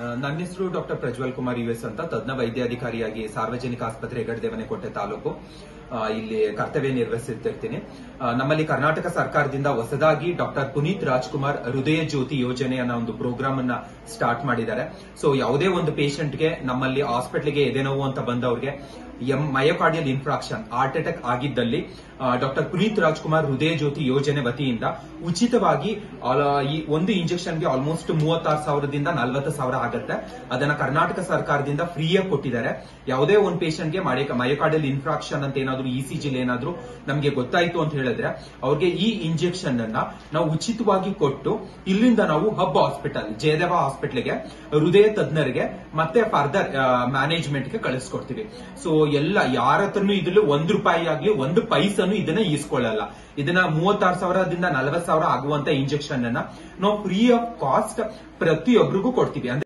ನನ್ನ ಹೆಸರು doctor Prajwal Kumar US ಅಂತ ತಜ್ಞ ವೈದ್ಯಾಧಿಕಾರಿಯಾಗಿ ಸಾರ್ವಜನಿಕ ಆಸ್ಪತ್ರೆ ಹೆಗಡೆ ತಾಲೂಕು ಇಲ್ಲಿ ಕರ್ತವ್ಯ ನಿರ್ವಹಿಸುತ್ತಿರ್ತೀನಿ. ನಮ್ಮಲ್ಲಿ ಕರ್ನಾಟಕ ಸರ್ಕಾರದಿಂದ ಹೊಸದಾಗಿ ಡಾಕ್ಟರ್ ಪುನೀತ್ ರಾಜ್ಕುಮಾರ್ ಹೃದಯ ಜ್ಯೋತಿ ಯೋಜನೆ ಅನ್ನೋ ಒಂದು ಪ್ರೋಗ್ರಾಮ್ ಅನ್ನ ಸ್ಟಾರ್ಟ್ ಮಾಡಿದ್ದಾರೆ. ಸೊ ಯಾವುದೇ ಒಂದು ಪೇಷಂಟ್ಗೆ ನಮ್ಮಲ್ಲಿ ಹಾಸ್ಪಿಟಲ್ಗೆ ಎದೆನೋವು ಅಂತ ಬಂದವ್ರಿಗೆ ಮಯೋಕಾರ್ಡಿಯಲ್ ಇನ್ಫ್ರಾಕ್ಷನ್ ಹಾರ್ಟ್ ಅಟ್ಯಾಕ್ ಆಗಿದ್ದಲ್ಲಿ ಡಾಕ್ಟರ್ ಪುನೀತ್ ರಾಜ್ಕುಮಾರ್ ಹೃದಯ ಜ್ಯೋತಿ ಯೋಜನೆ ವತಿಯಿಂದ ಉಚಿತವಾಗಿ ಈ ಒಂದು ಇಂಜೆಕ್ಷನ್ಗೆ ಆಲ್ಮೋಸ್ಟ್ 36,000ದಿಂದ 40,000 ಆಗುತ್ತೆ. ಅದನ್ನ ಕರ್ನಾಟಕ ಸರ್ಕಾರದಿಂದ ಫ್ರೀಯಾಗಿ ಕೊಟ್ಟಿದ್ದಾರೆ. ಯಾವುದೇ ಒಂದು ಪೇಷಂಟ್ಗೆ ಮಯೋಕಾರ್ಡಿಯಲ್ ಇನ್ಫ್ರಾಕ್ಷನ್ ಅಂತ ಏನಾದ್ರು ಇಸಿಜಿ ಏನಾದ್ರು ನಮಗೆ ಗೊತ್ತಾಯ್ತು ಅಂತ ಹೇಳಿದ್ರೆ ಅವ್ರಿಗೆ ಈ ಇಂಜೆಕ್ಷನ್ ಅನ್ನ ನಾವು ಉಚಿತವಾಗಿ ಕೊಟ್ಟು ಇಲ್ಲಿಂದ ನಾವು ಹಬ್ ಹಾಸ್ಪಿಟಲ್ ಜಯದೇವ ಹಾಸ್ಪಿಟಲ್ಗೆ ಹೃದಯ ತಜ್ಞರಿಗೆ ಮತ್ತೆ ಫರ್ದರ್ ಮ್ಯಾನೇಜ್ಮೆಂಟ್ಗೆ ಕಳಿಸ್ಕೊಡ್ತೀವಿ. ಸೊ ಎಲ್ಲ ಯಾರ ಹತ್ರನೂ ಇದ್ರಲ್ಲಿ ₹1 ಆಗ್ಲಿ 1 ಪೈಸನು ಇದನ್ನ ಈಸ್ಕೊಳ್ಳಲ್ಲ. ಇದನ್ನ 36,000ದಿಂದ 40,000 ಆಗುವಂತ ಇಂಜೆಕ್ಷನ್ ಅನ್ನ ನಾವು ಫ್ರೀ ಆಫ್ ಕಾಸ್ಟ್ ಪ್ರತಿಯೊಬ್ಬರಿಗೂ ಕೊಡ್ತೀವಿ.